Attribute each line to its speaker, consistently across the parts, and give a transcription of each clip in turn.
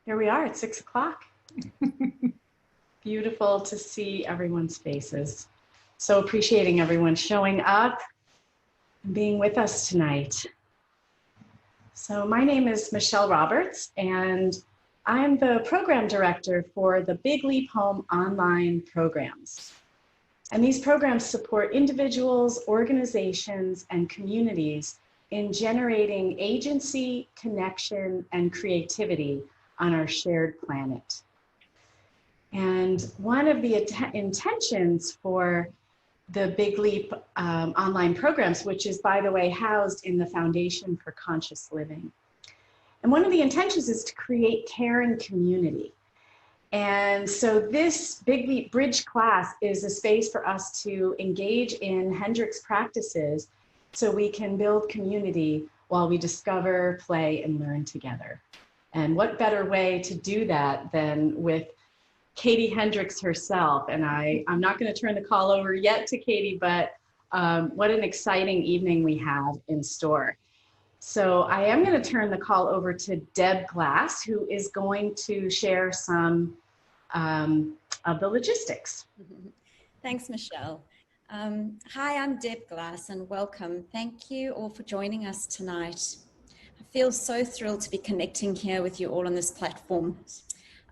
Speaker 1: Here we are at 6 o'clock. Beautiful to see everyone's faces. So appreciating everyone showing up and being with us tonight. So my name is Michelle Roberts, and I'm the program director for the Big Leap Home online programs. And these programs support individuals, organizations, and communities in generating agency, connection, and creativity on our shared planet. And one of the intentions for the Big Leap online programs, which is, by the way, housed in the Foundation for Conscious Living. And one of the intentions is to create caring community. And so this Big Leap Bridge class is a space for us to engage in Hendricks practices so we can build community while we discover, play, and learn together. And what better way to do that than with Katie Hendricks herself. And I'm not going to turn the call over yet to Katie, but what an exciting evening we have in store. So I am going to turn the call over to Deb Glass, who is going to share some of the logistics.
Speaker 2: Thanks, Michelle. Hi, I'm Deb Glass, and welcome. Thank you all for joining us tonight. I feel so thrilled to be connecting here with you all on this platform.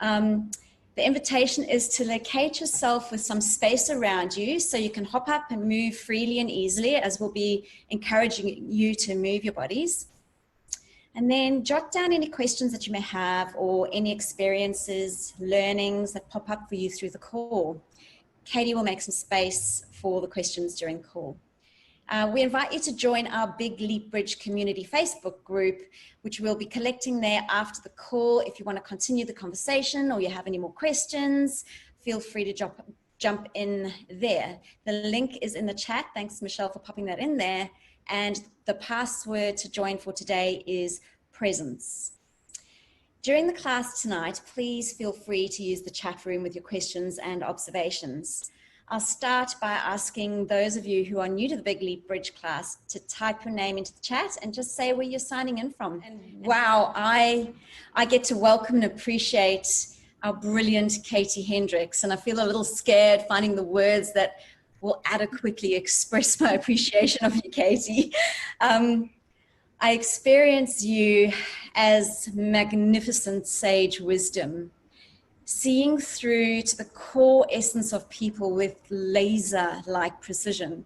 Speaker 2: The invitation is to locate yourself with some space around you so you can hop up and move freely and easily, as we'll be encouraging you to move your bodies. And then jot down any questions that you may have or any experiences, learnings that pop up for you through the call. Katie will make some space for the questions during the call. We invite you to join our Big Leap Bridge community Facebook group, which we'll be collecting there after the call. If you want to continue the conversation or you have any more questions, feel free to jump in there. The link is in the chat. Thanks, Michelle, for popping that in there. And the password to join for today is presence. During the class tonight, please feel free to use the chat room with your questions and observations. I'll start by asking those of you who are new to the Big Leap Bridge class to type your name into the chat and just say where you're signing in from. And wow, I get to welcome and appreciate our brilliant Katie Hendricks, and I feel a little scared finding the words that will adequately express my appreciation of you, Katie. I experience you as magnificent sage wisdom, seeing through to the core essence of people with laser-like precision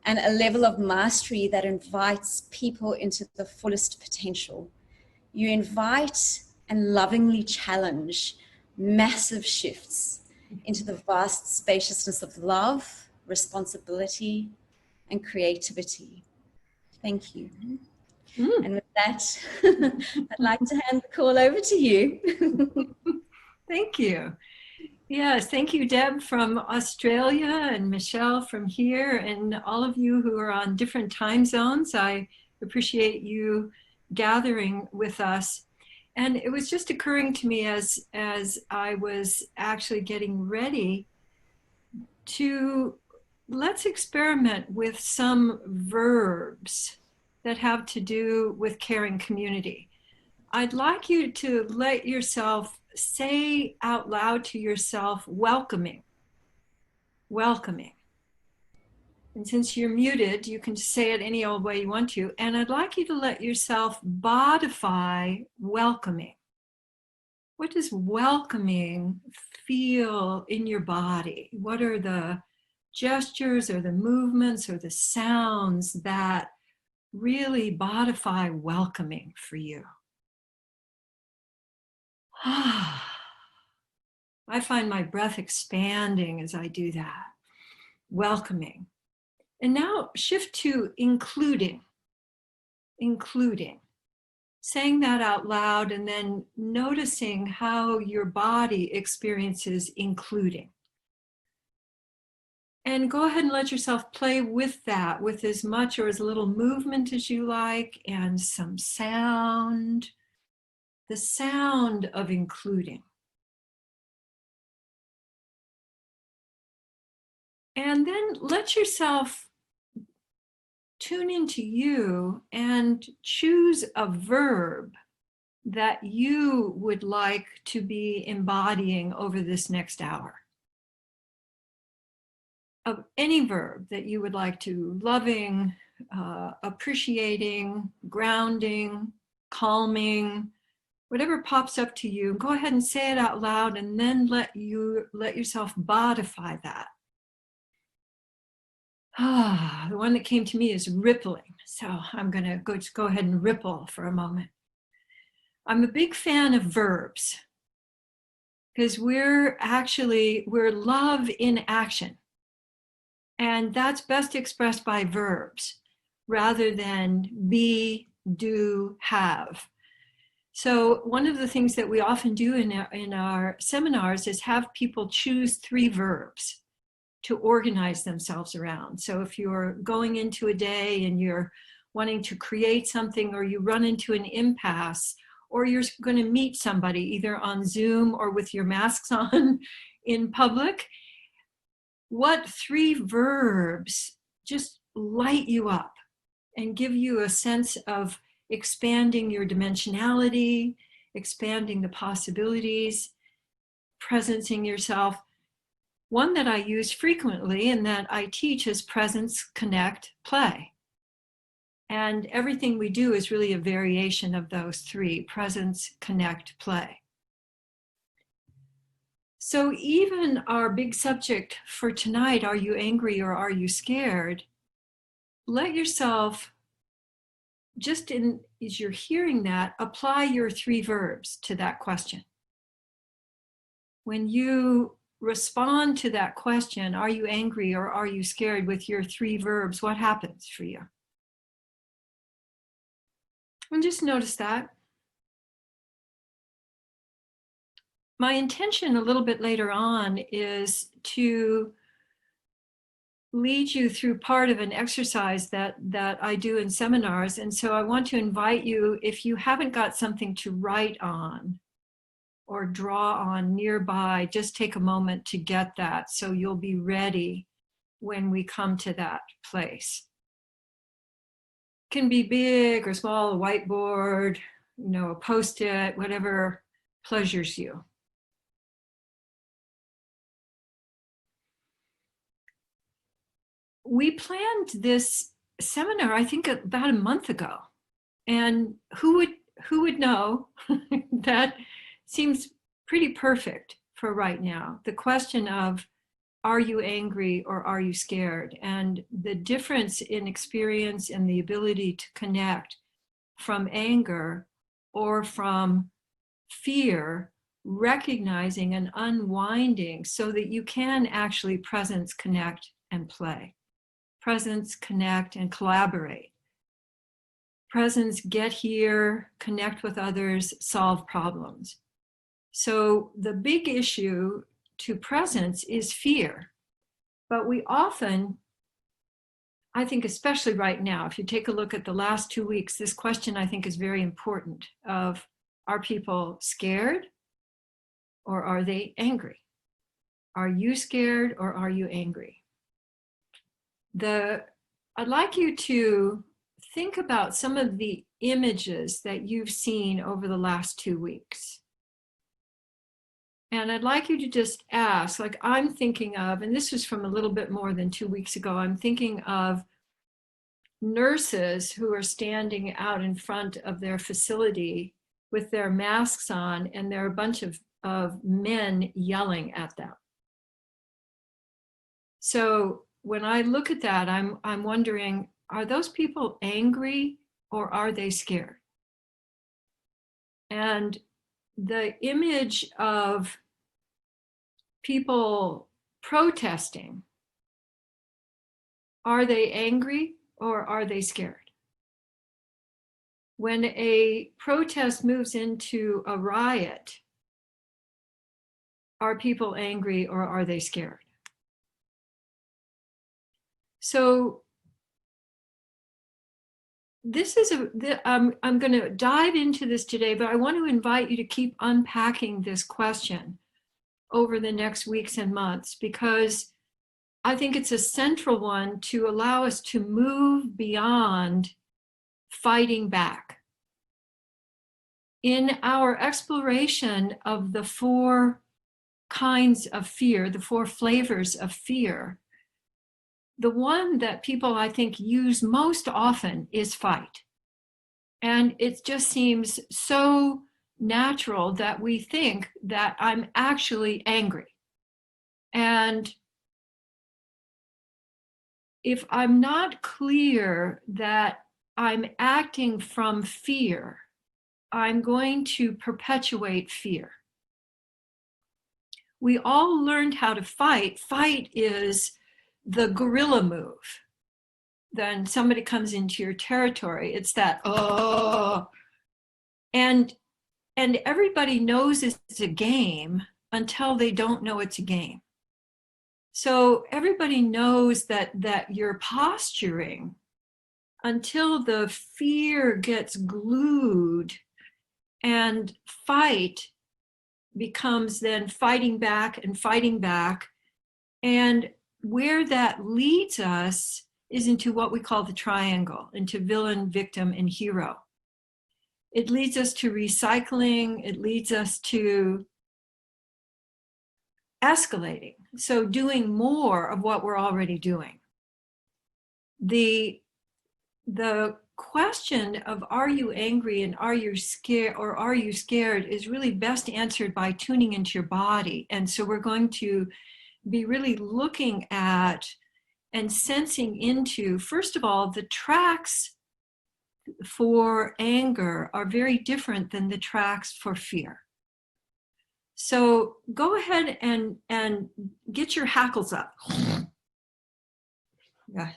Speaker 2: and a level of mastery that invites people into the fullest potential. You invite and lovingly challenge massive shifts into the vast spaciousness of love, responsibility, and creativity. Thank you. And with that, I'd like to hand the call over to you.
Speaker 3: Thank you. Yes, thank you, Deb from Australia and Michelle from here, and all of you who are on different time zones. I appreciate you gathering with us. And it was just occurring to me as I was actually getting ready to let's experiment with some verbs that have to do with caring community. I'd like you to let yourself say out loud to yourself, welcoming, welcoming. And since you're muted, you can say it any old way you want to. And I'd like you to let yourself bodify welcoming. What does welcoming feel in your body? What are the gestures or the movements or the sounds that really bodify welcoming for you? I find my breath expanding as I do that. Welcoming. And now shift to including. Including. Saying that out loud and then noticing how your body experiences including. And go ahead and let yourself play with that, with as much or as little movement as you like, and some sound. The sound of including. And then let yourself tune into you and choose a verb that you would like to be embodying over this next hour? Of any verb that you would like to: loving, appreciating, grounding, calming, whatever pops up to you. Go ahead and say it out loud, and then let yourself bodify that. The one that came to me is rippling. So I'm going to go ahead and ripple for a moment. I'm a big fan of verbs because we're love in action. And that's best expressed by verbs rather than be, do, have. So one of the things that we often do in our seminars is have people choose 3 verbs to organize themselves around. So if you're going into a day and you're wanting to create something, or you run into an impasse, or you're going to meet somebody either on Zoom or with your masks on in public, what 3 verbs just light you up and give you a sense of expanding your dimensionality, expanding the possibilities, presencing yourself? One that I use frequently and that I teach is presence, connect, play. And everything we do is really a variation of those 3: presence, connect, play. So even our big subject for tonight, are you angry or are you scared? Let yourself, just as you're hearing that, apply your 3 verbs to that question. When you respond to that question, are you angry or are you scared, with your 3 verbs, what happens for you? And just notice that. My intention a little bit later on is to lead you through part of an exercise that I do in seminars. And so I want to invite you, if you haven't got something to write on or draw on nearby, just take a moment to get that so you'll be ready when we come to that place. It can be big or small, a whiteboard, a Post-it, whatever pleasures you. We planned this seminar, I think, about a month ago. And who would know that seems pretty perfect for right now. The question of, are you angry or are you scared? And the difference in experience and the ability to connect from anger or from fear, recognizing and unwinding so that you can actually presence, connect, and play. Presence, connect, and collaborate. Presence, get here, connect with others, solve problems. So the big issue to presence is fear. But we often, I think especially right now, if you take a look at the last 2 weeks, this question I think is very important of, are people scared or are they angry? Are you scared or are you angry? I'd like you to think about some of the images that you've seen over the last 2 weeks. And I'd like you to just ask, like I'm thinking of, and this was from a little bit more than 2 weeks ago, I'm thinking of nurses who are standing out in front of their facility with their masks on, and there are a bunch of men yelling at them. So when I look at that, I'm wondering, are those people angry or are they scared? And the image of people protesting, are they angry or are they scared? When a protest moves into a riot, are people angry or are they scared? So this is I'm going to dive into this today, but I want to invite you to keep unpacking this question over the next weeks and months, because I think it's a central one to allow us to move beyond fighting back in our exploration of the 4 kinds of fear, the 4 flavors of fear, the one that people, I think, use most often is fight. And it just seems so natural that we think that I'm actually angry. And if I'm not clear that I'm acting from fear, I'm going to perpetuate fear. We all learned how to fight. Fight is the guerrilla move. Then somebody comes into your territory. It's that, oh. And everybody knows it's a game until they don't know it's a game. So everybody knows that you're posturing until the fear gets glued, and fight becomes then fighting back and fighting back. And where that leads us is into what we call the triangle, into villain, victim, and hero. It leads us to recycling. It leads us to escalating. So doing more of what we're already doing. The question of are you angry and are you scared, or are you scared, is really best answered by tuning into your body. And so we're going to be really looking at and sensing into, first of all, the tracks for anger are very different than the tracks for fear. So go ahead and get your hackles up. Yeah.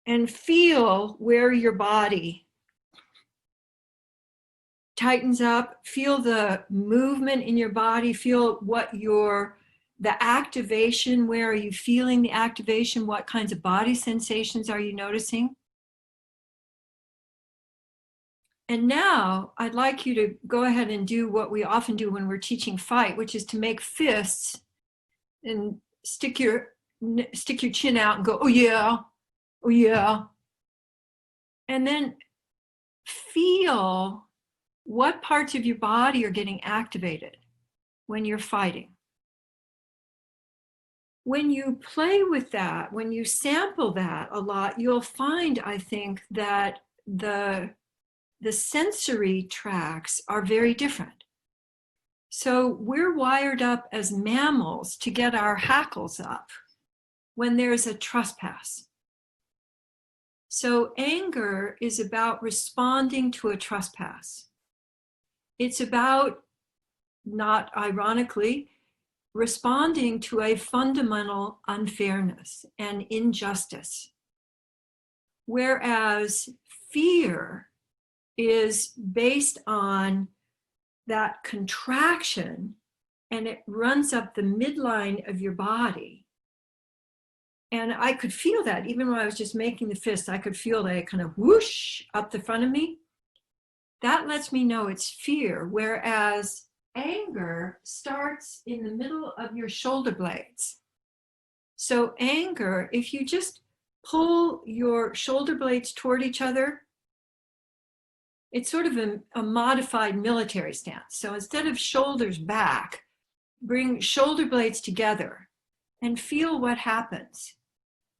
Speaker 3: And feel where your body tightens up. Feel the movement in your body. Feel what the activation, where are you feeling the activation? What kinds of body sensations are you noticing? And now I'd like you to go ahead and do what we often do when we're teaching fight, which is to make fists and stick your chin out and go, oh yeah, oh yeah. And then feel what parts of your body are getting activated when you're fighting. When you play with that, when you sample that a lot, you'll find, I think, that the sensory tracks are very different. So we're wired up as mammals to get our hackles up when there's a trespass. So anger is about responding to a trespass. It's about, not ironically, responding to a fundamental unfairness and injustice. Whereas fear is based on that contraction, and it runs up the midline of your body. And I could feel that even when I was just making the fist, I could feel that kind of whoosh up the front of me. That lets me know it's fear, whereas anger starts in the middle of your shoulder blades. So anger, if you just pull your shoulder blades toward each other, it's sort of a modified military stance. So instead of shoulders back, bring shoulder blades together and feel what happens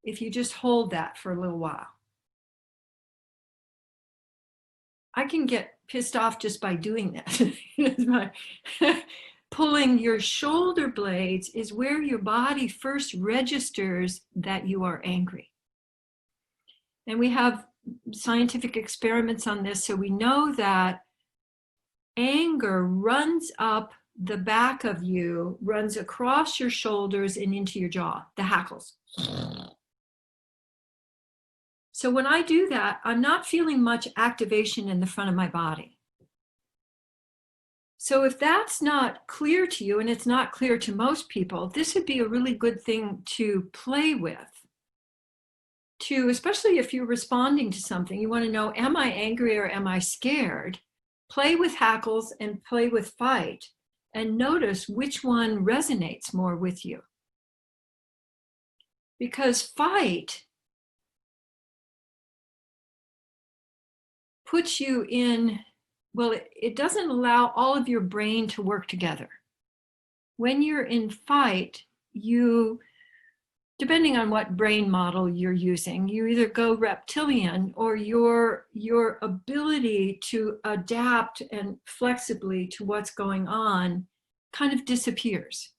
Speaker 3: if you just hold that for a little while. I can get pissed off just by doing that. Pulling your shoulder blades is where your body first registers that you are angry. And we have scientific experiments on this, so we know that anger runs up the back of you, runs across your shoulders and into your jaw, the hackles. So when I do that, I'm not feeling much activation in the front of my body. So if that's not clear to you, and it's not clear to most people, this would be a really good thing to play with. Especially if you're responding to something, you want to know, am I angry or am I scared? Play with hackles and play with fight and notice which one resonates more with you. Because fight puts you in well, it doesn't allow all of your brain to work together. When you're in fight, you, depending on what brain model you're using, you either go reptilian, or your ability to adapt and flexibly to what's going on kind of disappears.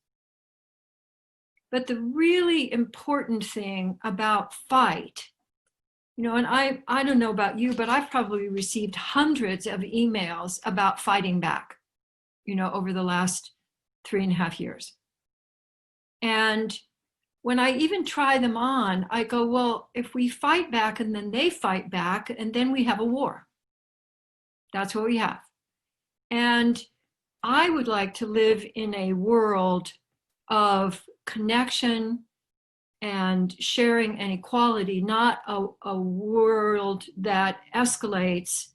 Speaker 3: But the really important thing about fight, and I don't know about you, but I've probably received hundreds of emails about fighting back, over the last 3.5 years. And when I even try them on, I go, well, if we fight back and then they fight back, and then we have a war. That's what we have. And I would like to live in a world of connection and sharing and equality, not a world that escalates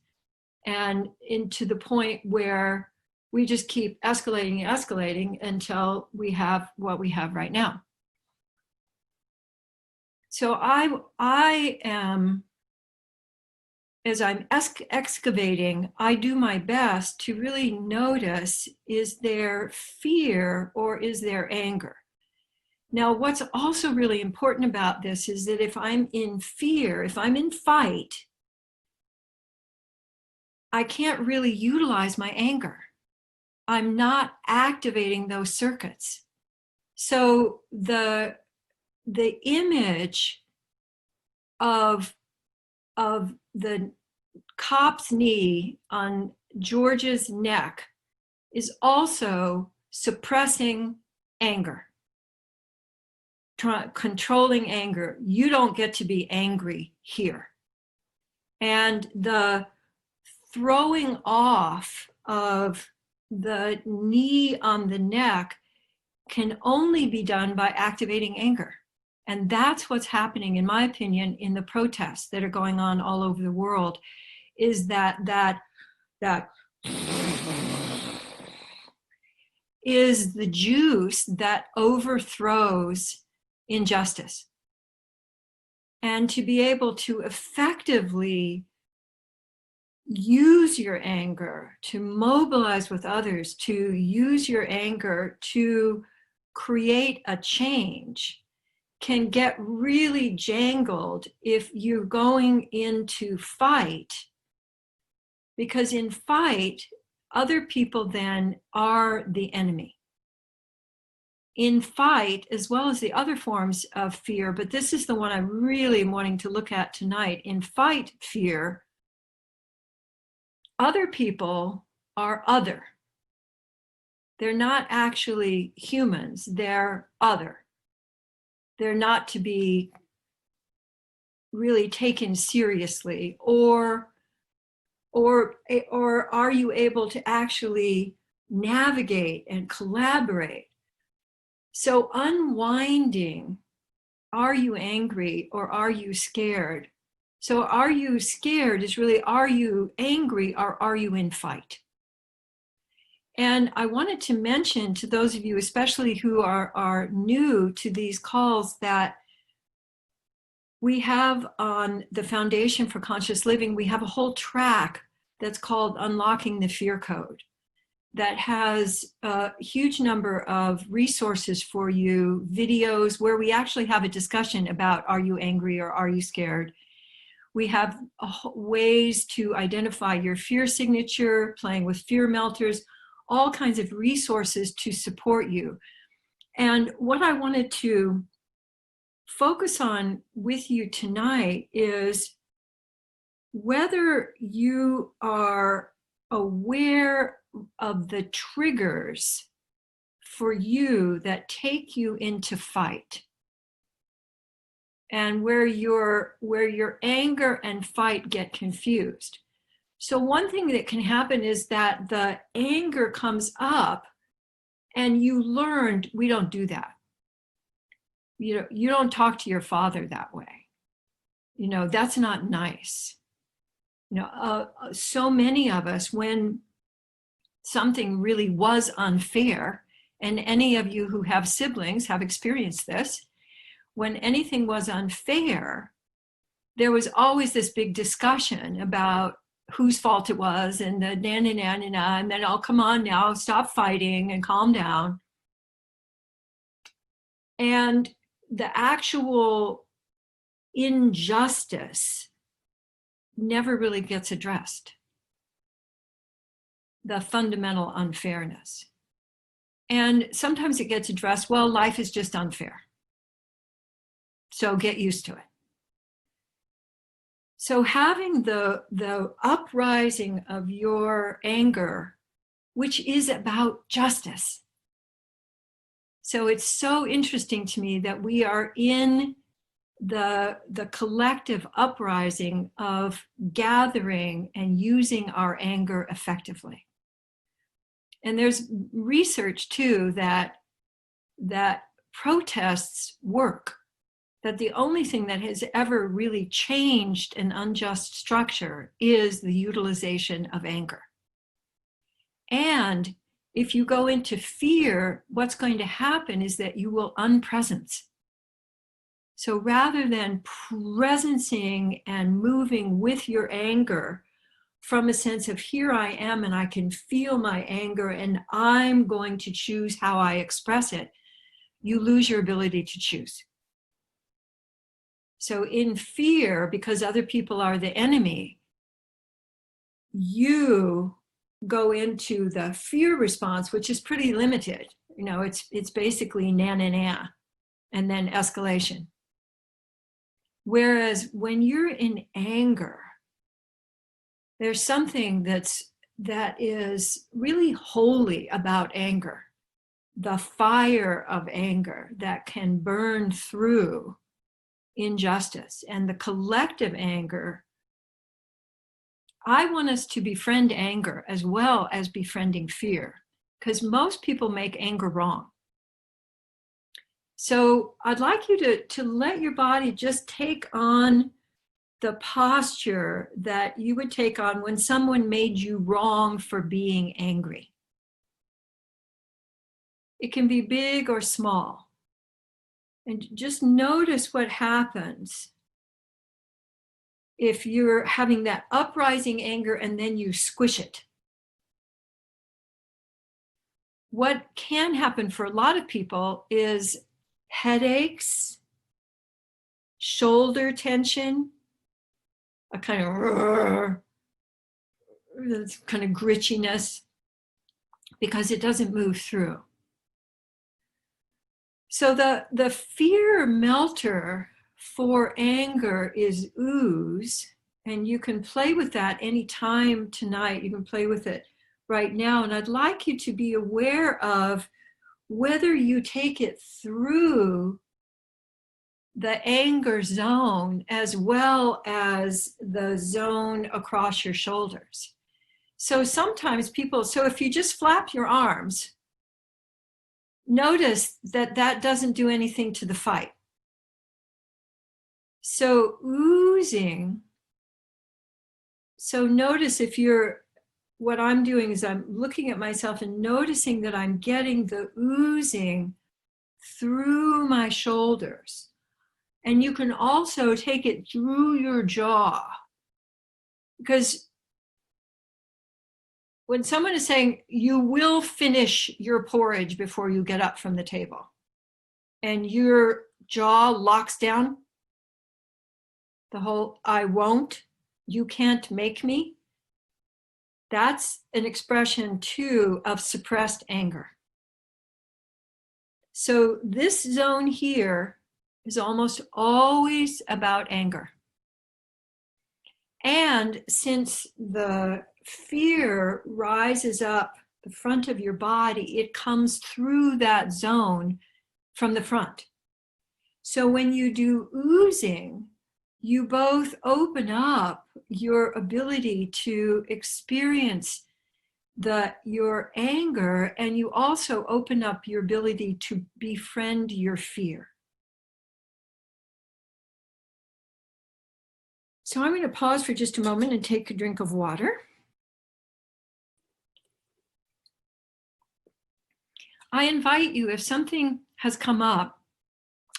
Speaker 3: and into the point where we just keep escalating until we have what we have right now. So I am, as I'm excavating, I do my best to really notice, is there fear or is there anger? Now, what's also really important about this is that if I'm in fear, if I'm in fight, I can't really utilize my anger. I'm not activating those circuits. So the image of the cop's knee on George's neck is also suppressing anger, controlling anger. You don't get to be angry here. And the throwing off of the knee on the neck can only be done by activating anger. And that's what's happening, in my opinion, in the protests that are going on all over the world, is that is the juice that overthrows injustice. And to be able to effectively use your anger, to mobilize with others, to use your anger to create a change, can get really jangled if you're going into fight. Because in fight, other people then are the enemy. In fight, as well as the other forms of fear, but this is the one I really am wanting to look at tonight. In fight fear, other people are other. They're not actually humans, they're other. They're not to be really taken seriously, or are you able to actually navigate and collaborate? So unwinding, are you angry or are you scared? So are you scared is really, are you angry or are you in fight? And I wanted to mention to those of you, especially who are new to these calls, that we have on the Foundation for Conscious Living, we have a whole track that's called Unlocking the Fear Code that has a huge number of resources for you, videos where we actually have a discussion about, are you angry or are you scared? We have ways to identify your fear signature, playing with fear melters, all kinds of resources to support you. And what I wanted to focus on with you tonight is whether you are aware of the triggers for you that take you into fight, and where your anger and fight get confused. So one thing that can happen is that the anger comes up and you learned, we don't do that. You don't talk to your father that way. That's not nice. So many of us, when something really was unfair, and any of you who have siblings have experienced this, when anything was unfair, there was always this big discussion about whose fault it was and the na na na na na, and then I'll come on now, stop fighting and calm down. And the actual injustice never really gets addressed. The fundamental unfairness. And sometimes it gets addressed, well, life is just unfair. So get used to it. So having the uprising of your anger, which is about justice. So it's so interesting to me that we are in the collective uprising of gathering and using our anger effectively. And there's research too that protests work, that the only thing that has ever really changed an unjust structure is the utilization of anger. And if you go into fear, what's going to happen is that you will unpresence. So rather than presencing and moving with your anger from a sense of here I am and I can feel my anger and I'm going to choose how I express it, you lose your ability to choose. So in fear, because other people are the enemy, you go into the fear response, which is pretty limited. You know, it's basically na na na and then escalation. Whereas when you're in anger, there's something that is really holy about anger, the fire of anger that can burn through injustice and the collective anger. I want us to befriend anger as well as befriending fear, because most people make anger wrong. So I'd like you to let your body just take on the posture that you would take on when someone made you wrong for being angry. It can be big or small. And just notice what happens if you're having that uprising anger and then you squish it. What can happen for a lot of people is headaches, shoulder tension, a kind of gritchiness, because it doesn't move through. So the fear melter for anger is ooze, and you can play with that anytime tonight. You can play with it right now, and I'd like you to be aware of whether you take it through the anger zone as well as the zone across your shoulders. So sometimes people, so if you just flap your arms, notice that that doesn't do anything to the fight. So oozing, so notice if you're, what I'm doing is I'm looking at myself and noticing that I'm getting the oozing through my shoulders. And you can also take it through your jaw. Because when someone is saying, you will finish your porridge before you get up from the table, and your jaw locks down, the whole, I won't, you can't make me, that's an expression too of suppressed anger. So this zone here is almost always about anger. And since the fear rises up the front of your body, it comes through that zone from the front. So when you do oozing, you both open up your ability to experience your anger, and you also open up your ability to befriend your fear. So I'm going to pause for just a moment and take a drink of water. I invite you, if something has come up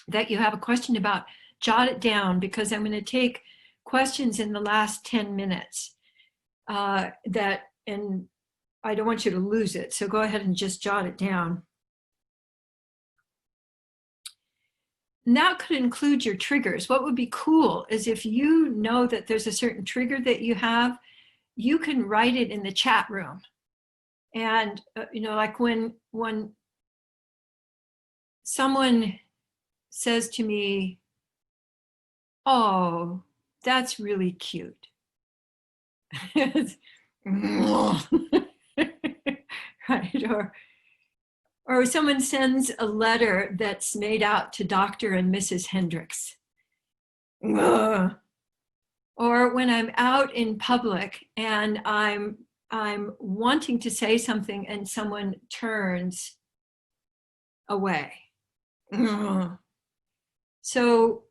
Speaker 3: that you have a question about, jot it down, because I'm going to take questions in the last 10 minutes. and I don't want you to lose it. So go ahead and just jot it down. And that could include your triggers. What would be cool is if you know that there's a certain trigger that you have, you can write it in the chat room. And, like when someone says to me, "Oh, that's really cute." Right? Or someone sends a letter that's made out to Dr. and Mrs. Hendricks. Ugh. Or when I'm out in public and I'm wanting to say something and someone turns away. Ugh. So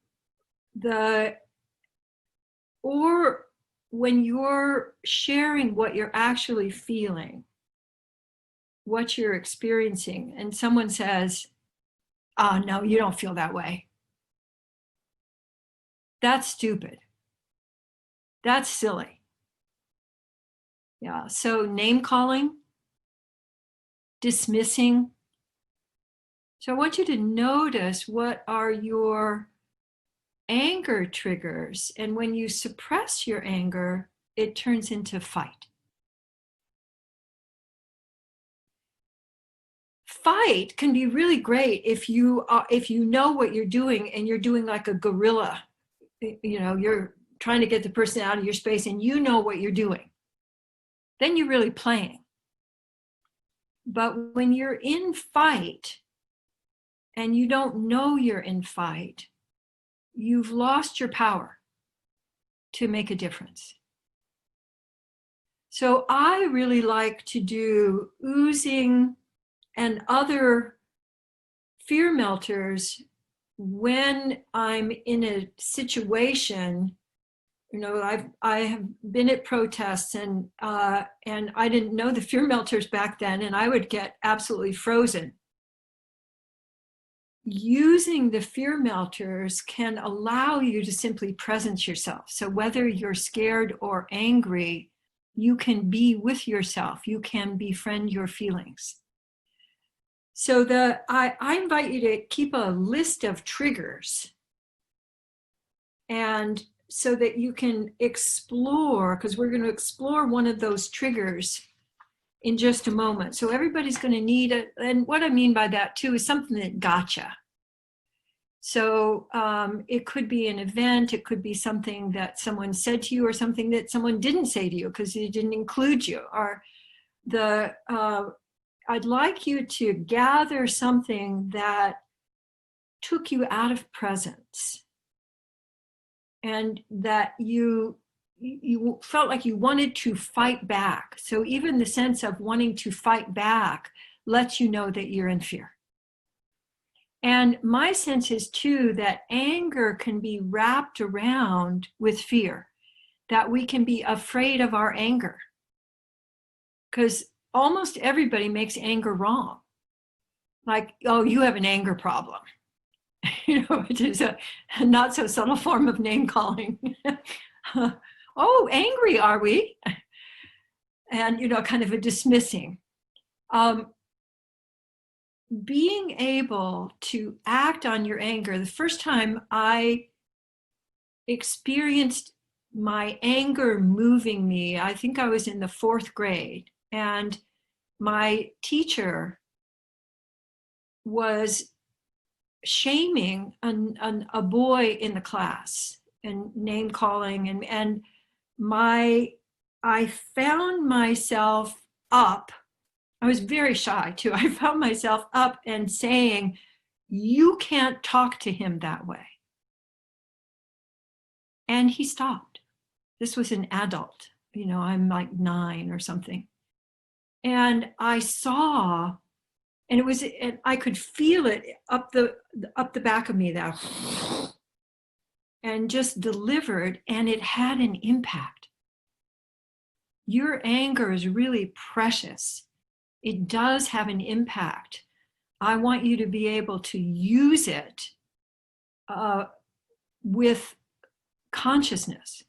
Speaker 3: or when you're sharing what you're actually feeling, what you're experiencing, and someone says, "Oh, no, you don't feel that way. That's stupid. That's silly." Yeah, so name calling, dismissing. So I want you to notice what are your anger triggers. And when you suppress your anger, it turns into fight. Fight can be really great if you know what you're doing and you're doing like a guerrilla. You're trying to get the person out of your space and you know what you're doing. Then you're really playing. But when you're in fight and you don't know you're in fight, you've lost your power to make a difference. So I really like to do oozing and other fear melters when I'm in a situation. I have been at protests and I didn't know the fear melters back then, and I would get absolutely frozen. Using the fear melters can allow you to simply presence yourself. So whether you're scared or angry, you can be with yourself. You can befriend your feelings. So I invite you to keep a list of triggers, and so that you can explore, because we're going to explore one of those triggers in just a moment. So everybody's going to need it. And what I mean by that too is something that gotcha. So it could be an event, it could be something that someone said to you, or something that someone didn't say to you because it didn't include you. Or I'd like you to gather something that took you out of presence and that you felt like you wanted to fight back. So even the sense of wanting to fight back lets you know that you're in fear. And my sense is too that anger can be wrapped around with fear, that we can be afraid of our anger. Because almost everybody makes anger wrong. Like, "Oh, you have an anger problem," which is a not so subtle form of name calling. "Oh, angry, are we?" And, kind of a dismissing. Being able to act on your anger. The first time I experienced my anger moving me, I think I was in the 4th grade, and my teacher was shaming a boy in the class and name calling, and I found myself up. I was very shy too. I found myself up and saying, "You can't talk to him that way." And he stopped. This was an adult, I'm like 9 or something. And I saw, and I could feel it up the back of me, that, and just delivered, and it had an impact. Your anger is really precious. It does have an impact. I want you to be able to use it with consciousness.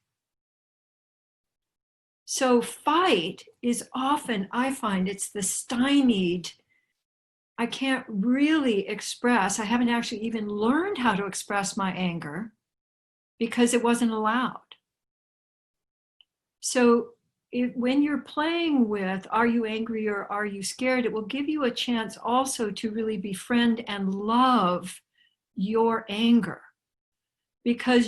Speaker 3: So fight is often, I find, it's the stymied. I can't really express. I haven't actually even learned how to express my anger because it wasn't allowed. So when you're playing with, are you angry or are you scared? It will give you a chance also to really befriend and love your anger, because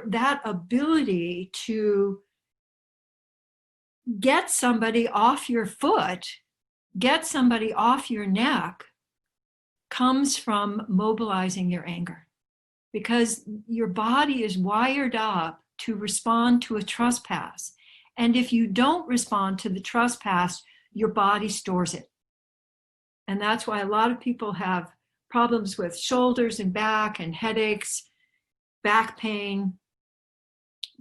Speaker 3: that ability to get somebody off your foot, get somebody off your neck, comes from mobilizing your anger, because your body is wired up to respond to a trespass. And if you don't respond to the trespass, your body stores it. And that's why a lot of people have problems with shoulders and back and headaches, back pain.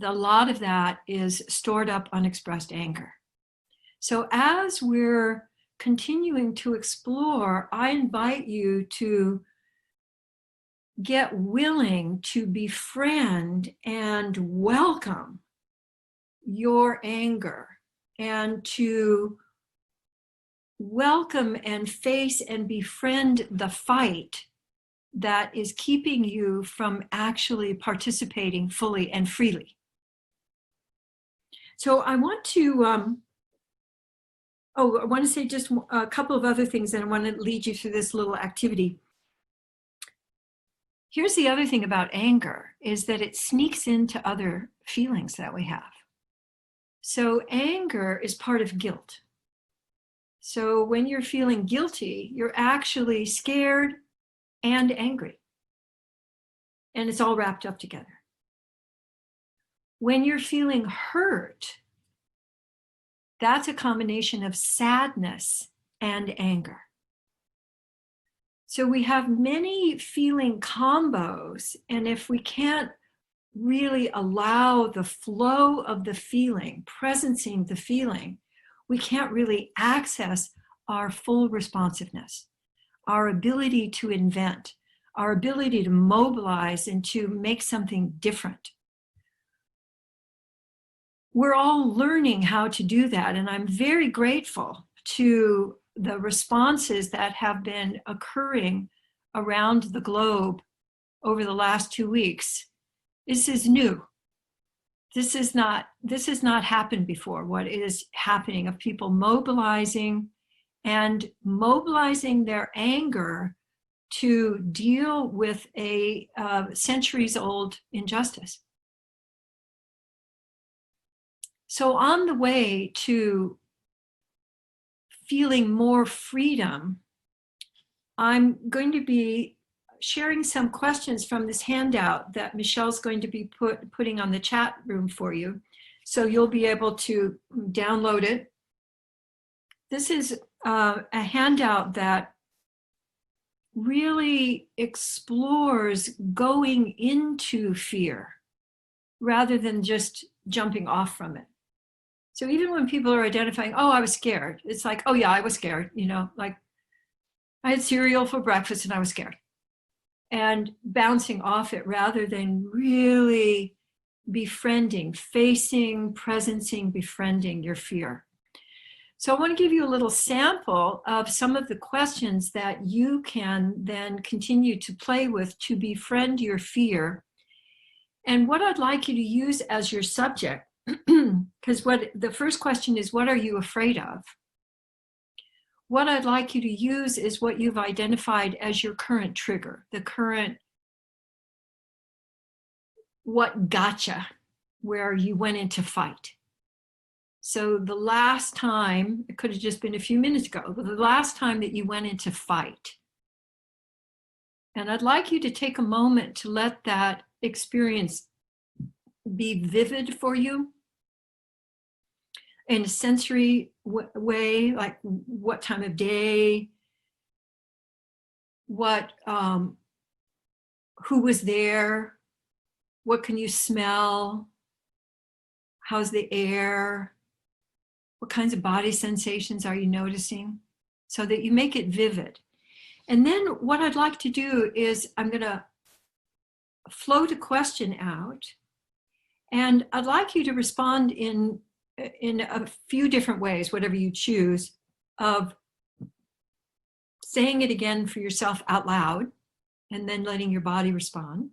Speaker 3: A lot of that is stored up unexpressed anger. So as we're continuing to explore, I invite you to get willing to befriend and welcome your anger, and to welcome and face and befriend the fight that is keeping you from actually participating fully and freely. So I want to, I want to say just a couple of other things, and I want to lead you through this little activity. Here's the other thing about anger, is that it sneaks into other feelings that we have. So anger is part of guilt. So when you're feeling guilty, you're actually scared and angry. And it's all wrapped up together. When you're feeling hurt, that's a combination of sadness and anger. So we have many feeling combos, and if we can't really allow the flow of the feeling, presencing the feeling, we can't really access our full responsiveness, our ability to invent, our ability to mobilize and to make something different. We're all learning how to do that, and I'm very grateful to the responses that have been occurring around the globe over the last 2 weeks. This is new. This has not happened before. What is happening of people mobilizing their anger to deal with a centuries-old injustice. So on the way to feeling more freedom, I'm going to be sharing some questions from this handout that Michelle's going to be putting on the chat room for you. So you'll be able to download it. This is a handout that really explores going into fear rather than just jumping off from it. So even when people are identifying, oh, I was scared, it's like, oh yeah, I was scared, like I had cereal for breakfast and I was scared. And bouncing off it rather than really befriending, facing, presencing, befriending your fear. So I want to give you a little sample of some of the questions that you can then continue to play with to befriend your fear. And what I'd like you to use as your subject, because the first question is, what are you afraid of? What I'd like you to use is what you've identified as your current trigger, the current what gotcha, where you went into fight. So the last time, it could have just been a few minutes ago, but the last time that you went into fight. And I'd like you to take a moment to let that experience be vivid for you in a sensory way, like what time of day, who was there, what can you smell, how's the air, what kinds of body sensations are you noticing, so that you make it vivid. And then what I'd like to do is I'm going to float a question out, and I'd like you to respond in in a few different ways, whatever you choose, of saying it again for yourself out loud and then letting your body respond.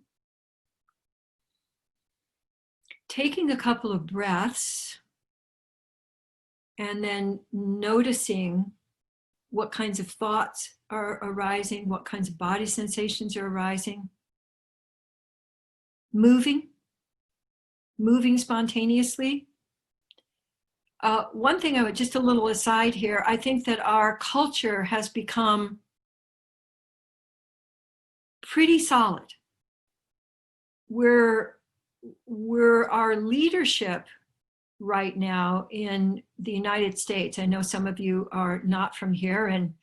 Speaker 3: Taking a couple of breaths and then noticing what kinds of thoughts are arising, what kinds of body sensations are arising. Moving spontaneously. One thing just a little aside here, I think that our culture has become pretty solid. Our leadership right now in the United States, I know some of you are not from here, and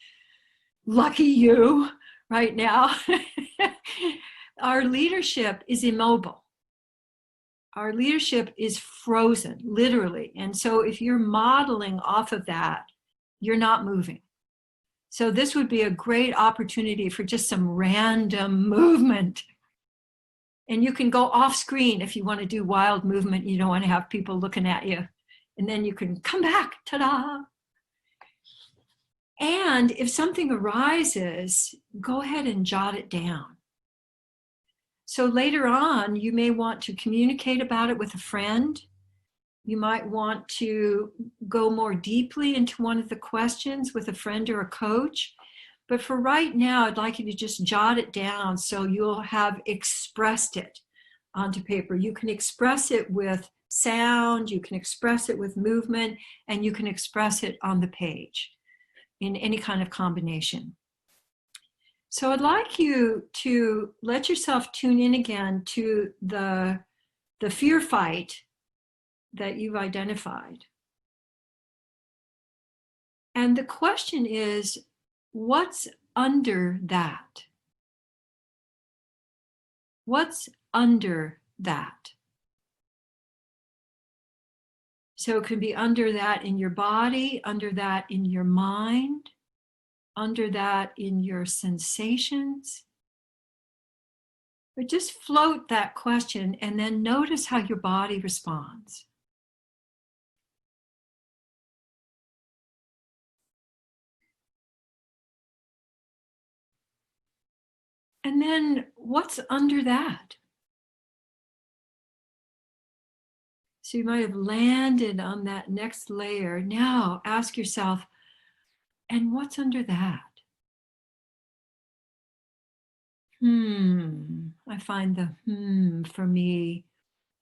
Speaker 3: lucky you right now, our leadership is immobile. Our leadership is frozen, literally. And so if you're modeling off of that, you're not moving. So this would be a great opportunity for just some random movement. And you can go off screen if you want to do wild movement. You don't want to have people looking at you. And then you can come back, ta-da. And if something arises, go ahead and jot it down. So later on, you may want to communicate about it with a friend. You might want to go more deeply into one of the questions with a friend or a coach. But for right now, I'd like you to just jot it down so you'll have expressed it onto paper. You can express it with sound, you can express it with movement, and you can express it on the page in any kind of combination. So I'd like you to let yourself tune in again to the fear fight that you've identified. And the question is, what's under that? What's under that? So it can be under that in your body, under that in your mind, under that in your sensations. But just float that question and then notice how your body responds. And then what's under that? So you might have landed on that next layer. Now ask yourself, and what's under that? I find the for me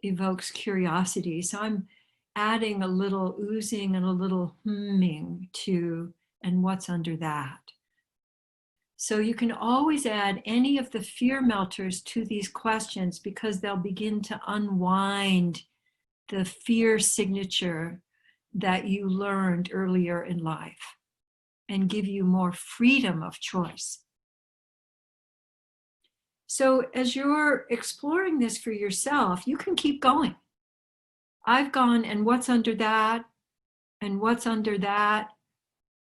Speaker 3: evokes curiosity. So I'm adding a little oozing and a little humming to, and what's under that? So you can always add any of the fear melters to these questions because they'll begin to unwind the fear signature that you learned earlier in life and give you more freedom of choice. So as you're exploring this for yourself, you can keep going. I've gone, and what's under that, and what's under that,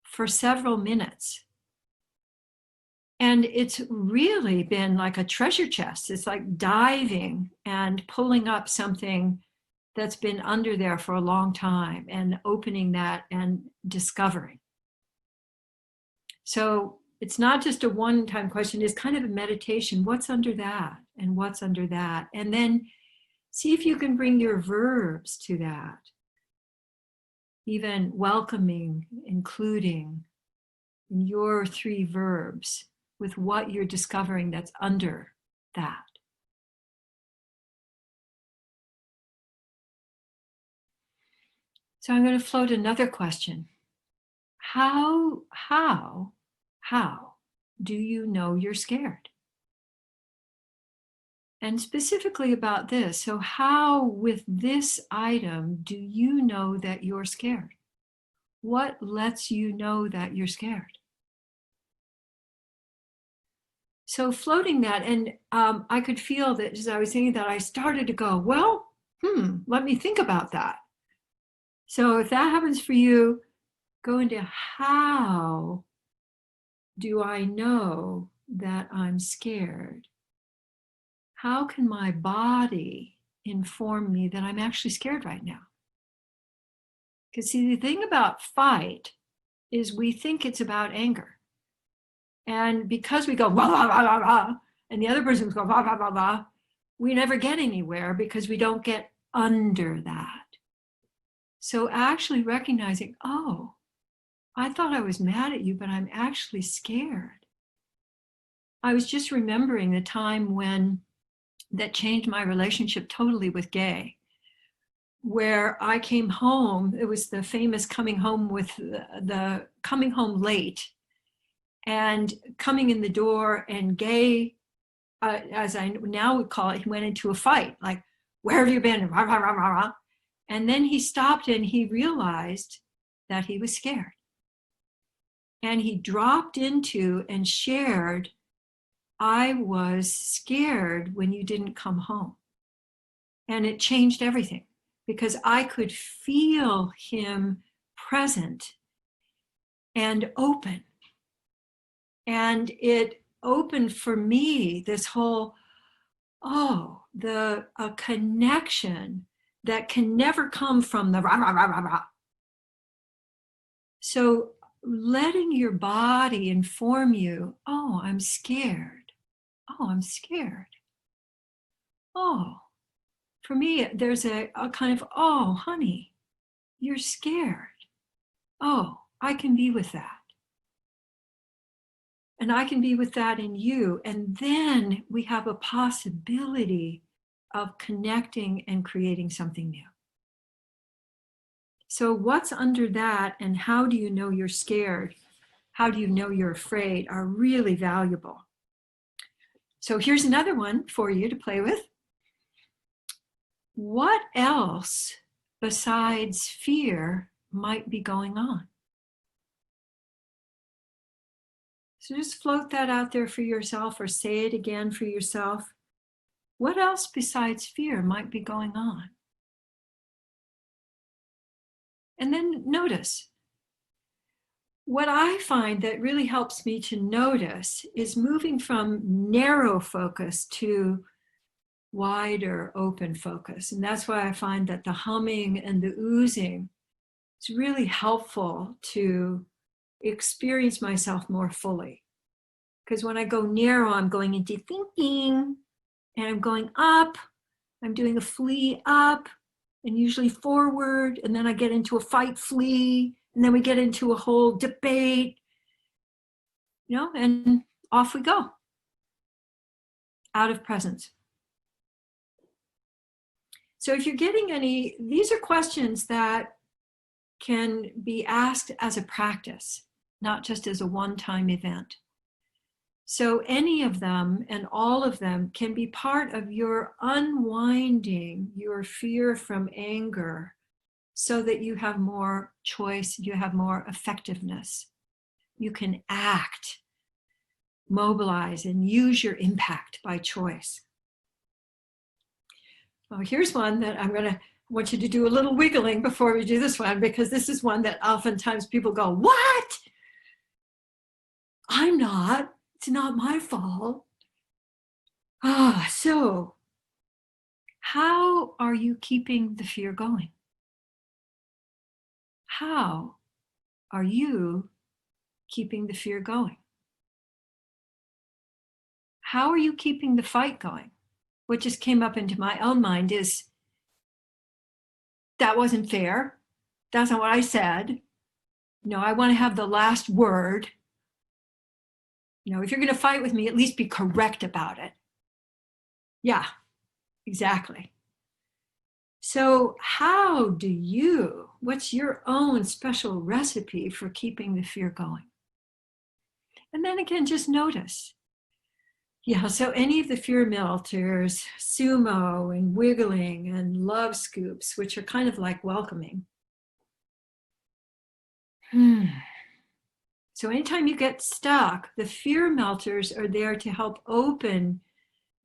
Speaker 3: for several minutes. And it's really been like a treasure chest. It's like diving and pulling up something that's been under there for a long time and opening that and discovering. So it's not just a one-time question, it's kind of a meditation. What's under that? And what's under that? And then see if you can bring your verbs to that. Even welcoming, including in your 3 verbs with what you're discovering that's under that. So I'm going to float another question. How do you know you're scared? And specifically about this, so how with this item do you know that you're scared? What lets you know that you're scared? So floating that, and I could feel that as I was thinking that, I started to go, well, let me think about that. So if that happens for you, go into how do I know that I'm scared? How can my body inform me that I'm actually scared right now? Because see, the thing about fight is we think it's about anger. And because we go, rah, rah, rah, rah, rah, and the other person goes, rah, rah, rah, rah, we never get anywhere because we don't get under that. So actually recognizing, oh, I thought I was mad at you, but I'm actually scared. I was just remembering the time when that changed my relationship totally with Gay, where I came home. It was the famous coming home with the coming home late, and coming in the door, and Gay, as I now would call it, he went into a fight, like, where have you been? Rah, rah, rah, rah, rah. And then he stopped and he realized that he was scared. And he dropped into and shared, I was scared when you didn't come home. And it changed everything because I could feel him present and open. And it opened for me this whole, a connection that can never come from the rah, rah, rah, rah, rah. So letting your body inform you, oh, I'm scared. Oh, I'm scared. Oh, for me, there's a kind of, oh, honey, you're scared. Oh, I can be with that. And I can be with that in you. And then we have a possibility of connecting and creating something new. So what's under that, and how do you know you're scared? How do you know you're afraid are really valuable. So here's another one for you to play with. What else besides fear might be going on? So just float that out there for yourself, or say it again for yourself. What else besides fear might be going on? And then notice. What I find that really helps me to notice is moving from narrow focus to wider open focus. And that's why I find that the humming and the oozing is really helpful to experience myself more fully. Because when I go narrow, I'm going into thinking, and I'm going up, I'm doing a flee up, and usually forward, and then I get into a fight flee, and then we get into a whole debate, and off we go, out of presence. So if you're getting any, these are questions that can be asked as a practice, not just as a one-time event. So any of them and all of them can be part of your unwinding your fear from anger so that you have more choice, you have more effectiveness. You can act, mobilize, and use your impact by choice. Well, here's one that I want you to do a little wiggling before we do this one, because this is one that oftentimes people go, what? I'm not. It's not my fault. So how are you keeping the fear going? How are you keeping the fear going? How are you keeping the fight going? What just came up into my own mind is, that wasn't fair. That's not what I said. I want to have the last word. If you're going to fight with me, at least be correct about it. Yeah, exactly. So what's your own special recipe for keeping the fear going? And then again, just notice. Yeah, so any of the fear melters, sumo and wiggling and love scoops, which are kind of like welcoming. So anytime you get stuck, the fear melters are there to help open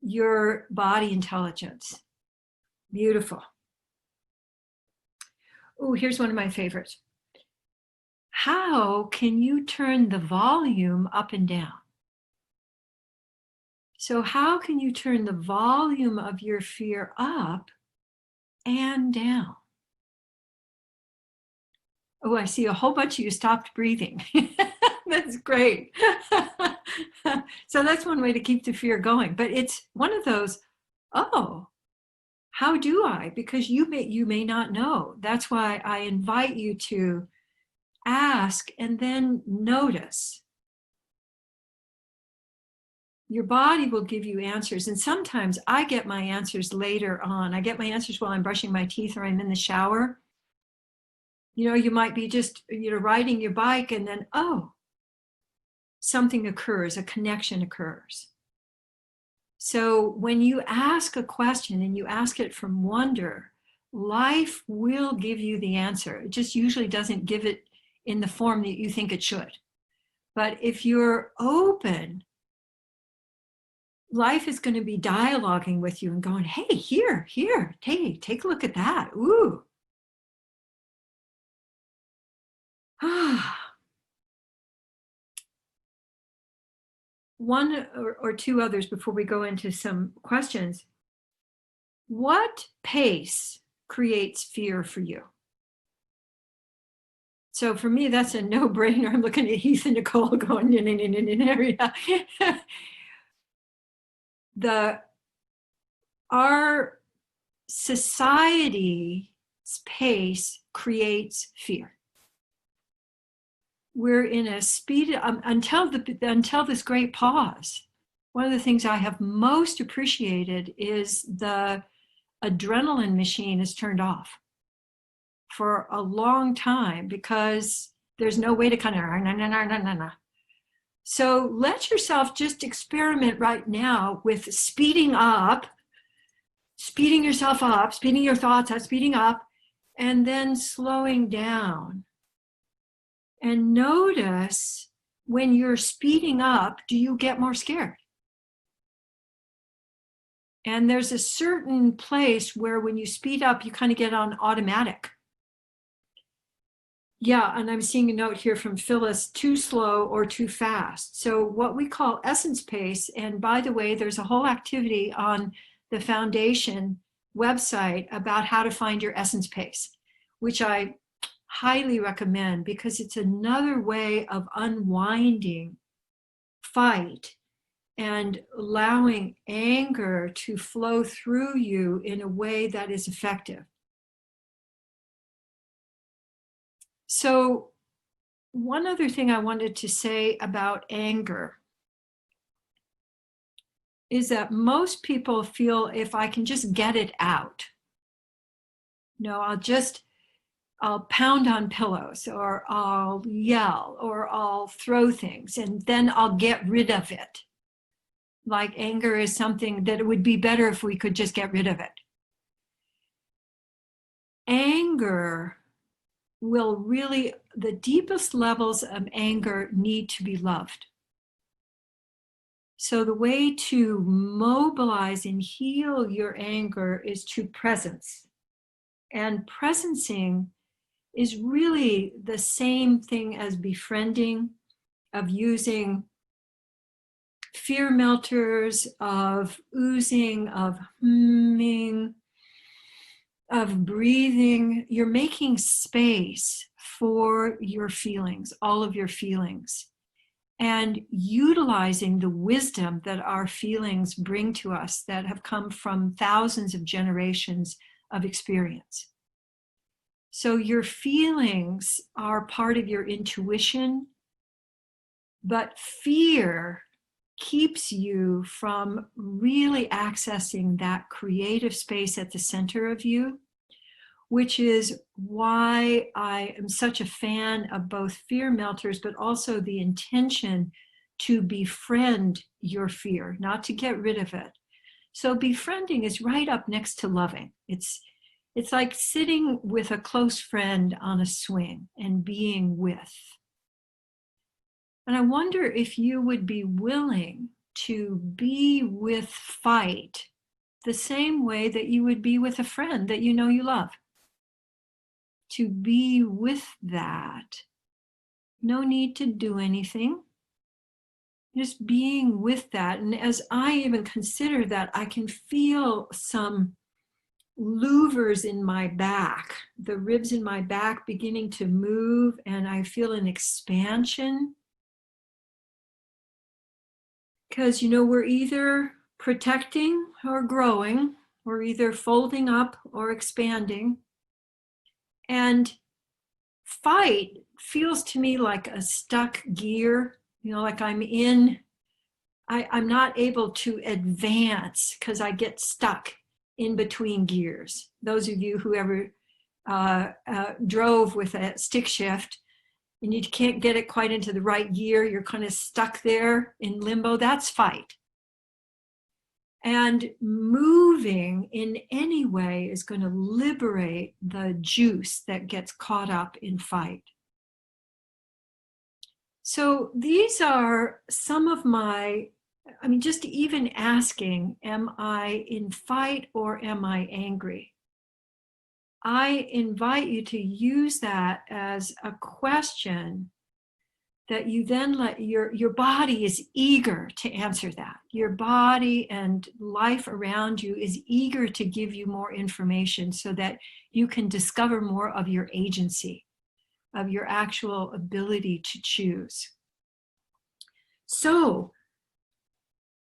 Speaker 3: your body intelligence. Beautiful. Oh, here's one of my favorites. How can you turn the volume up and down? So how can you turn the volume of your fear up and down? Oh, I see a whole bunch of you stopped breathing. That's great. So that's one way to keep the fear going. But it's one of those, oh, how do I? Because you may not know. That's why I invite you to ask and then notice. Your body will give you answers. And sometimes I get my answers later on. I get my answers while I'm brushing my teeth or I'm in the shower. You know, you might be just, riding your bike and then, oh, something occurs, a connection occurs. So when you ask a question and you ask it from wonder, life will give you the answer. It just usually doesn't give it in the form that you think it should. But if you're open, life is going to be dialoguing with you and going, hey, here, hey, take a look at that. Ooh. One or two others before we go into some questions. What pace creates fear for you? So for me, that's a no-brainer. I'm looking at Heath and Nicole going, our society's pace creates fear. We're in a speed until this great pause. One of the things I have most appreciated is the adrenaline machine is turned off for a long time because there's no way to kind of So let yourself just experiment right now with speeding yourself up, speeding your thoughts up, speeding up, and then slowing down. And notice when you're speeding up, do you get more scared? And there's a certain place where when you speed up, you kind of get on automatic. Yeah, and I'm seeing a note here from Phyllis, too slow or too fast. So what we call essence pace, and by the way, there's a whole activity on the foundation website about how to find your essence pace, which I highly recommend because it's another way of unwinding fight and allowing anger to flow through you in a way that is effective. So one other thing I wanted to say about anger is that most people feel if I can just get it out, I'll pound on pillows or I'll yell or I'll throw things and then I'll get rid of it. Like anger is something that it would be better if we could just get rid of it. Anger will really, the deepest levels of anger need to be loved. So the way to mobilize and heal your anger is to presence. And presencing is really the same thing as befriending, of using fear melters, of oozing, of humming, of breathing. You're making space for your feelings, all of your feelings, and utilizing the wisdom that our feelings bring to us that have come from thousands of generations of experience. So your feelings are part of your intuition, but fear keeps you from really accessing that creative space at the center of you, which is why I am such a fan of both fear melters, but also the intention to befriend your fear, not to get rid of it. So befriending is right up next to loving. It's like sitting with a close friend on a swing and being with. And I wonder if you would be willing to be with fight the same way that you would be with a friend that you know you love. To be with that. No need to do anything. Just being with that. And as I even consider that, I can feel some louvers in my back, the ribs in my back beginning to move, and I feel an expansion. Because, you know, we're either protecting or growing, we're either folding up or expanding. And fight feels to me like a stuck gear, you know, like I'm not able to advance because I get stuck in between gears. Those of you who ever drove with a stick shift and you can't get it quite into the right gear, you're kind of stuck there in limbo, that's fight. And moving in any way is going to liberate the juice that gets caught up in fight. So these are some of my, I mean, just even asking, am I in fight or am I angry? I invite you to use that as a question that you then let your body is eager to answer that. Your body and life around you is eager to give you more information so that you can discover more of your agency, of your actual ability to choose. So,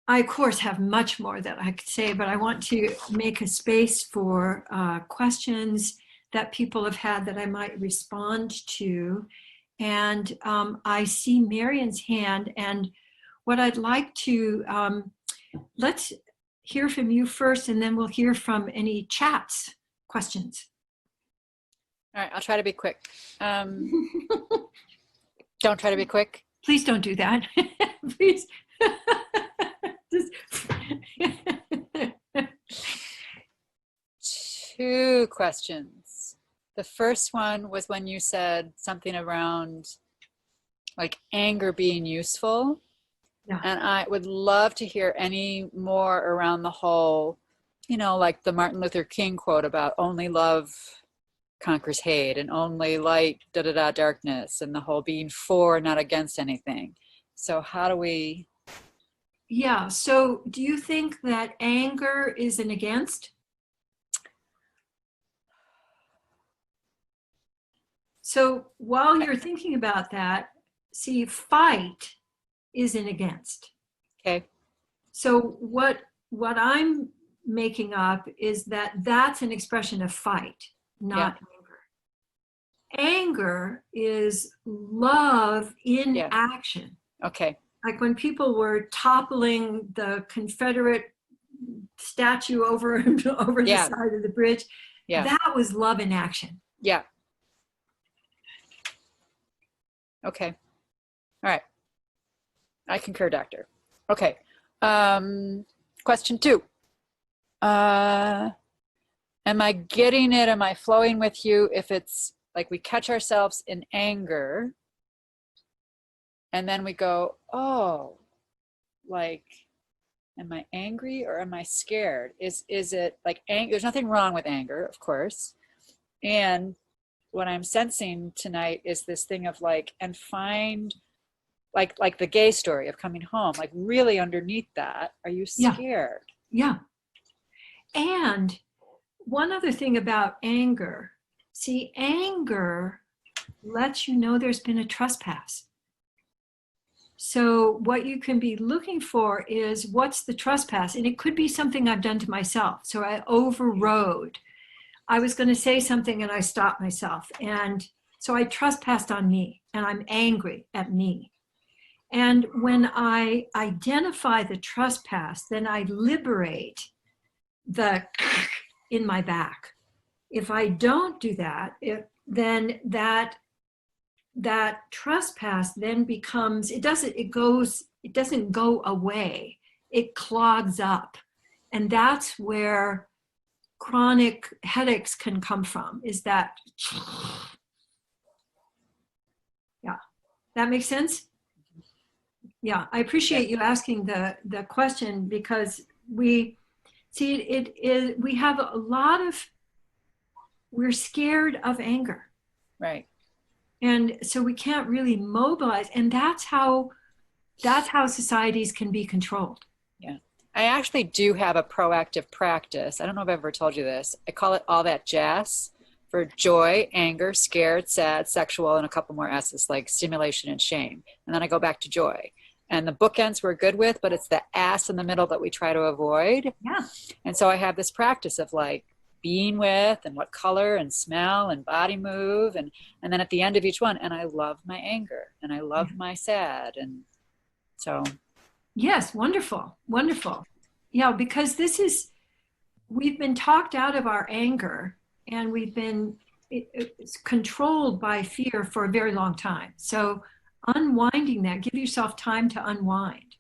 Speaker 3: I, of course, have much more that I could say, but I want to make a space for questions that people have had that I might respond to. And I see Marion's hand, and what I'd like to, let's hear from you first, and then we'll hear from any chats, questions.
Speaker 4: All right, I'll try to be quick. Don't try to be quick.
Speaker 3: Please don't do that. Please. Just...
Speaker 4: Two questions. The first one was when you said something around like anger being useful.
Speaker 3: Yeah.
Speaker 4: And I would love to hear any more around the whole, you know, like the Martin Luther King quote about only love conquers hate and only light, darkness, and the whole being for, not against anything. So how do we...
Speaker 3: Yeah, so do you think that anger is an against? So while you're thinking about that, see, fight is an against.
Speaker 4: Okay.
Speaker 3: So what I'm making up is that that's an expression of fight, not anger. Anger is love in action.
Speaker 4: Okay.
Speaker 3: Like when people were toppling the Confederate statue over the side of the bridge, that was love in action.
Speaker 4: Yeah. Okay. All right. I concur, doctor. Okay. Question 2. Am I getting it? Am I flowing with you if it's like we catch ourselves in anger and then we go, oh, like, am I angry or am I scared? Is it like anger? There's nothing wrong with anger, of course. And what I'm sensing tonight is this thing of like, and find like the gay story of coming home, like really underneath that, are you scared?
Speaker 3: Yeah. And one other thing about anger, see, anger lets you know there's been a trespass. So what you can be looking for is what's the trespass? And it could be something I've done to myself. So I overrode. I was going to say something and I stopped myself. And so I trespassed on me and I'm angry at me. And when I identify the trespass, then I liberate the in my back. If I don't do that, then that trespass then becomes, it doesn't go away. It clogs up. And that's where chronic headaches can come from, is that, yeah, that makes sense? Yeah, I appreciate you asking the question because we see we have a lot of, we're scared of anger.
Speaker 4: Right.
Speaker 3: And so we can't really mobilize. And that's how societies can be controlled.
Speaker 4: Yeah. I actually do have a proactive practice. I don't know if I've ever told you this. I call it all that jazz for joy, anger, scared, sad, sexual, and a couple more S's like stimulation and shame. And then I go back to joy. And the bookends we're good with, but it's the ass in the middle that we try to avoid.
Speaker 3: Yeah.
Speaker 4: And so I have this practice of like being with and what color and smell and body move. And then at the end of each one, and I love my anger and I love my sad. And so.
Speaker 3: Yes, wonderful, wonderful. Yeah, because we've been talked out of our anger, and we've been it's controlled by fear for a very long time. So unwinding that, give yourself time to unwind.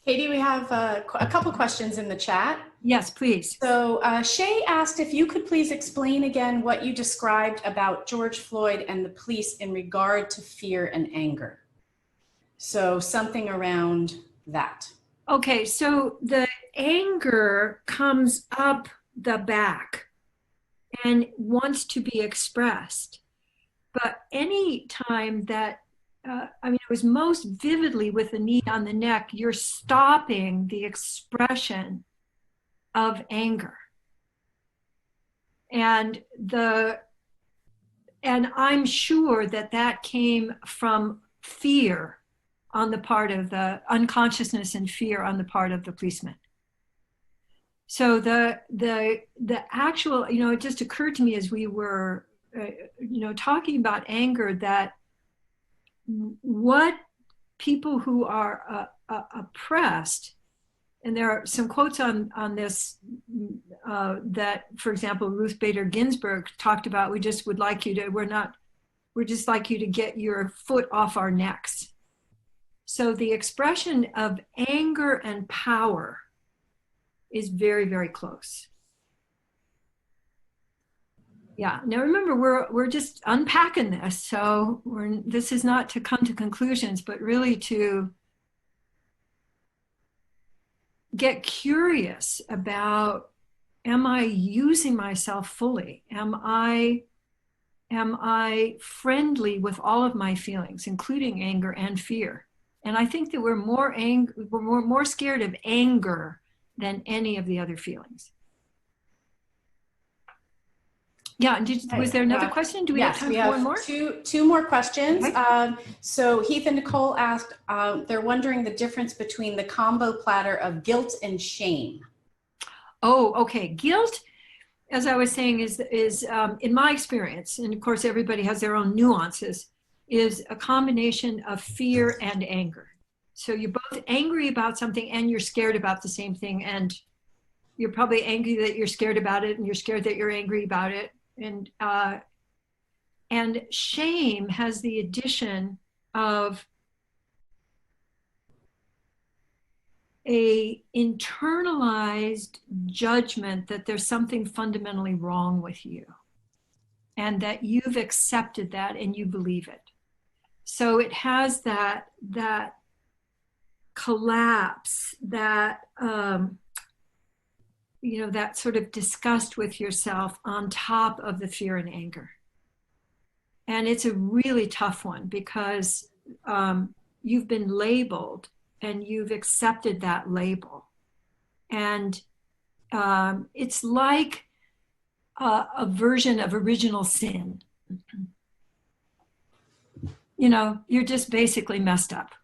Speaker 1: Katie, we have a couple questions in the chat.
Speaker 3: Yes, please.
Speaker 1: So Shay asked if you could please explain again what you described about George Floyd and the police in regard to fear and anger. So something around that.
Speaker 3: Okay, so the anger comes up the back and wants to be expressed. But any time that, it was most vividly with the knee on the neck, you're stopping the expression of anger. And I'm sure that came from fear on the part of the unconsciousness and fear on the part of the policeman. So the actual, it just occurred to me as we were, talking about anger, that what people who are oppressed, and there are some quotes on this that, for example, Ruth Bader Ginsburg talked about, we're just like you to get your foot off our necks. So the expression of anger and power is very, very close. Yeah. Now remember, we're just unpacking this. So this is not to come to conclusions, but really to get curious about, am I using myself fully? Am I friendly with all of my feelings, including anger and fear? And I think that we're more scared of anger than any of the other feelings. Yeah, was there another question? Do we have time for one more?
Speaker 1: Two more questions.
Speaker 3: Okay.
Speaker 1: So Heath and Nicole asked, they're wondering the difference between the combo platter of guilt and shame.
Speaker 3: Oh, okay. Guilt, as I was saying, is in my experience, and of course everybody has their own nuances, is a combination of fear and anger. So you're both angry about something and you're scared about the same thing. And you're probably angry that you're scared about it, and you're scared that you're angry about it. And shame has the addition of a internalized judgment that there's something fundamentally wrong with you, and that you've accepted that and you believe it. So it has that collapse, that that sort of disgust with yourself on top of the fear and anger. And it's a really tough one because you've been labeled and you've accepted that label. And it's like a version of original sin. You're just basically messed up.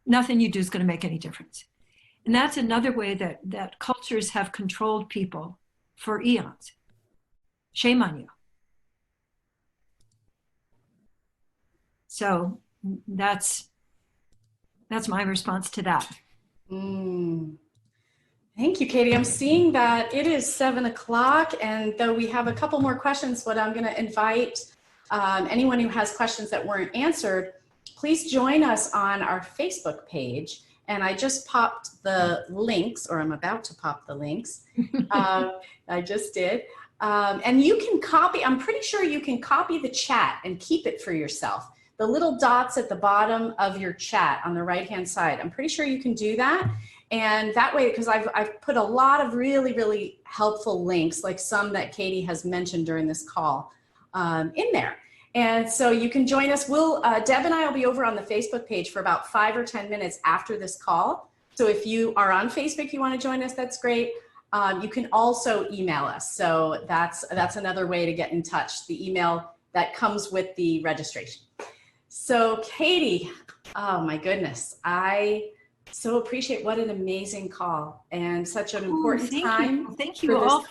Speaker 3: Nothing you do is going to make any difference. And that's another way that cultures have controlled people for eons. Shame on you. So that's my response to that.
Speaker 1: Thank you, Katie. I'm seeing that it is 7 o'clock, and though we have a couple more questions, what I'm going to invite anyone who has questions that weren't answered, please join us on our Facebook page. And I just popped the links, or I'm about to pop the links. I just did. And you can copy, I'm pretty sure you can copy the chat and keep it for yourself. The little dots at the bottom of your chat on the right-hand side, I'm pretty sure you can do that. And that way, because I've put a lot of really, really helpful links, like some that Katie has mentioned during this call, in there. And so you can join us. Deb and I will be over on the Facebook page for about 5 or 10 minutes after this call. So if you are on Facebook, you want to join us, that's great. You can also email us. So that's another way to get in touch, the email that comes with the registration. So Katie, oh my goodness, I so appreciate, what an amazing call and such an important time.
Speaker 3: Thank you all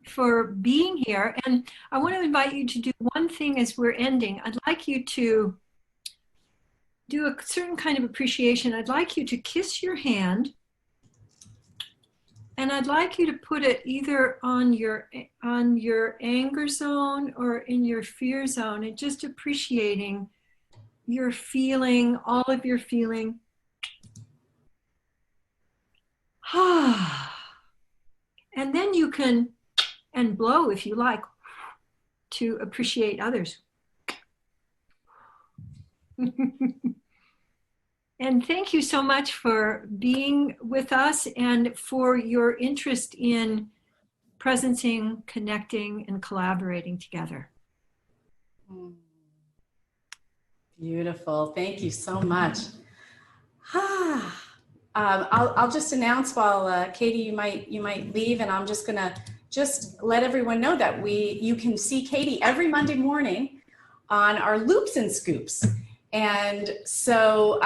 Speaker 3: for being here. And I want to invite you to do one thing as we're ending. I'd like you to do a certain kind of appreciation. I'd like you to kiss your hand, and I'd like you to put it either on your anger zone or in your fear zone, and just appreciating your feeling, all of your feeling. And then you can, and blow if you like, to appreciate others. And thank you so much for being with us and for your interest in presencing, connecting, and collaborating together.
Speaker 1: Beautiful. Thank you so much. I'll just announce while Katie, you might leave, and I'm just gonna let everyone know that you can see Katie every Monday morning on our Loops and Scoops. And so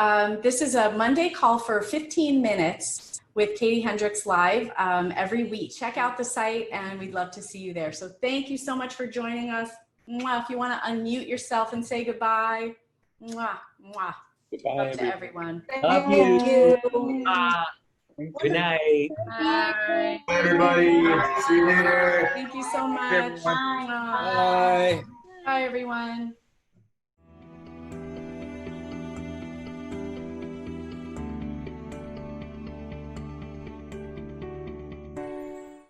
Speaker 1: this is a Monday call for 15 minutes with Katie Hendricks live every week. Check out the site, and we'd love to see you there. So thank you so much for joining us. Mwah. If you want to unmute yourself and say goodbye. Mwah, mwah.
Speaker 5: Goodbye,
Speaker 1: love to everyone.
Speaker 5: Love you. Good night.
Speaker 1: Bye.
Speaker 6: Bye, everybody. See you later.
Speaker 1: Thank you so much.
Speaker 6: Bye.
Speaker 1: Bye, everyone.